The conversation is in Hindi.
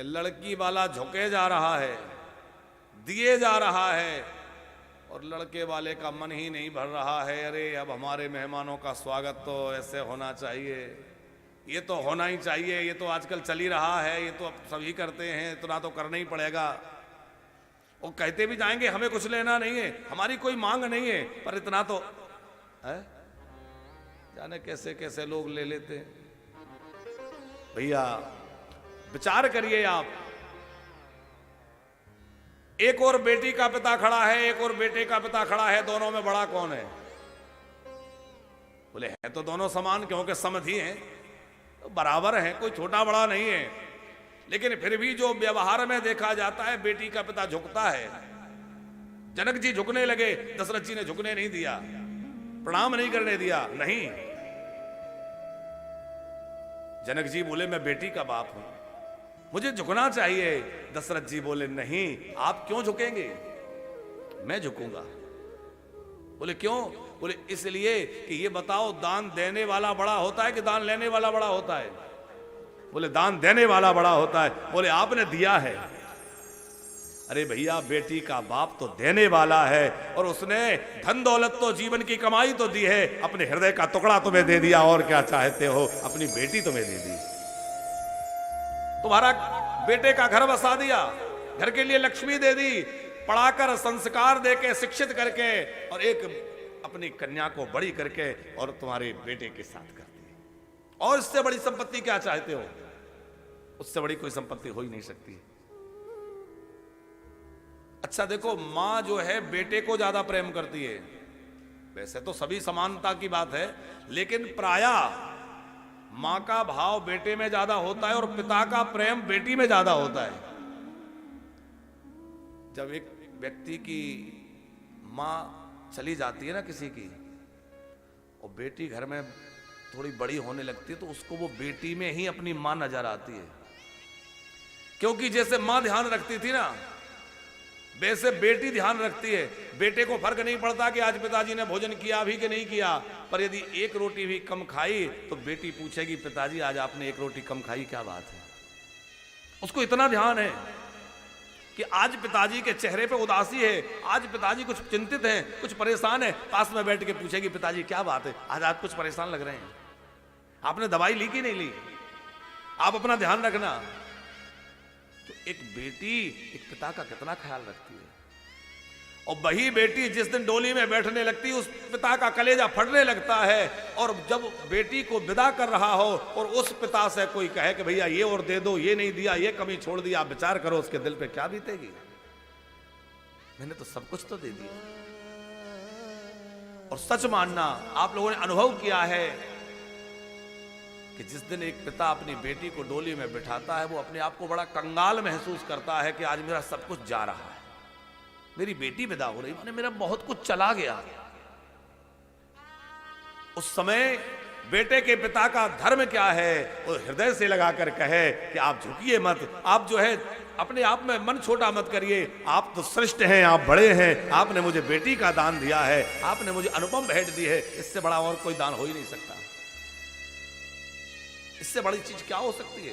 कि लड़की वाला झुके जा रहा है, दिए जा रहा है, और लड़के वाले का मन ही नहीं भर रहा है। अरे अब हमारे मेहमानों का स्वागत तो ऐसे होना चाहिए, ये तो होना ही चाहिए, ये तो आजकल चल ही रहा है, ये तो अब सभी करते हैं, इतना तो करना ही पड़ेगा। वो कहते भी जाएंगे हमें कुछ लेना नहीं है, हमारी कोई मांग नहीं है, पर इतना तो है। जाने कैसे कैसे लोग ले लेते हैं। भैया विचार करिए आप, एक और बेटी का पिता खड़ा है, एक और बेटे का पिता खड़ा है, दोनों में बड़ा कौन है? बोले है तो दोनों समान, क्योंकि समधि हैं, तो बराबर हैं, कोई छोटा बड़ा नहीं है। लेकिन फिर भी जो व्यवहार में देखा जाता है, बेटी का पिता झुकता है। जनक जी झुकने लगे, दशरथ जी ने झुकने नहीं दिया, प्रणाम नहीं करने दिया। नहीं, जनक जी बोले मैं बेटी का बाप हूं, मुझे झुकना चाहिए। दशरथ जी बोले नहीं, आप क्यों झुकेंगे, मैं झुकूंगा। बोले क्यों? बोले इसलिए कि ये बताओ, दान देने वाला बड़ा होता है कि दान लेने वाला बड़ा होता है? बोले दान देने वाला बड़ा होता है। बोले आपने दिया है। अरे भैया, बेटी का बाप तो देने वाला है, और उसने धन दौलत तो जीवन की कमाई तो दी है, अपने हृदय का टुकड़ा तुम्हें दे दिया, और क्या चाहते हो, अपनी बेटी तुम्हें दे दी। तुम्हारा बेटे का घर बसा दिया, घर के लिए लक्ष्मी दे दी, पढ़ाकर संस्कार देके शिक्षित करके, और एक अपनी कन्या को बड़ी करके और तुम्हारे बेटे के साथ कर दी। और इससे बड़ी संपत्ति क्या चाहते हो? उससे बड़ी कोई संपत्ति हो ही नहीं सकती। अच्छा देखो, मां जो है बेटे को ज्यादा प्रेम करती है। वैसे तो सभी समानता की बात है, लेकिन प्रायः मां का भाव बेटे में ज्यादा होता है और पिता का प्रेम बेटी में ज्यादा होता है। जब एक व्यक्ति की मां चली जाती है ना किसी की, और बेटी घर में थोड़ी बड़ी होने लगती है, तो उसको वो बेटी में ही अपनी मां नजर आती है। क्योंकि जैसे मां ध्यान रखती थी ना, वैसे बेटी ध्यान रखती है। बेटे को फर्क नहीं पड़ता कि आज पिताजी ने भोजन किया भी कि नहीं किया, पर यदि एक रोटी भी कम खाई तो बेटी पूछेगी पिताजी आज आपने एक रोटी कम खाई, क्या बात है? उसको इतना ध्यान है कि आज पिताजी के चेहरे पे उदासी है, आज पिताजी कुछ चिंतित हैं, कुछ परेशान है, पास में बैठ के पूछेगी पिताजी क्या बात है, आज आप कुछ परेशान लग रहे हैं, आपने दवाई ली कि नहीं ली, आप अपना ध्यान रखना। तो एक बेटी एक पिता का कितना ख्याल रखती है। और वही बेटी जिस दिन डोली में बैठने लगती है, उस पिता का कलेजा फटने लगता है। और जब बेटी को विदा कर रहा हो और उस पिता से कोई कहे कि भैया ये और दे दो, ये नहीं दिया, ये कमी छोड़ दिया, विचार करो उसके दिल पे क्या बीतेगी। मैंने तो सब कुछ तो दे दिया। और सच मानना, आप लोगों ने अनुभव किया है कि जिस दिन एक पिता अपनी बेटी को डोली में बिठाता है, वो अपने आप को बड़ा कंगाल महसूस करता है कि आज मेरा सब कुछ जा रहा है, मेरी बेटी विदा हो रही, माने मेरा बहुत कुछ चला गया। उस समय बेटे के पिता का धर्म क्या है, वो हृदय से लगाकर कहे कि आप झुकिए मत, आप जो है अपने आप में मन छोटा मत करिए, आप तो श्रेष्ठ हैं, आप बड़े हैं, आपने मुझे बेटी का दान दिया है, आपने मुझे अनुपम भेंट दी है, इससे बड़ा और कोई दान हो ही नहीं सकता। इससे बड़ी चीज क्या हो सकती है?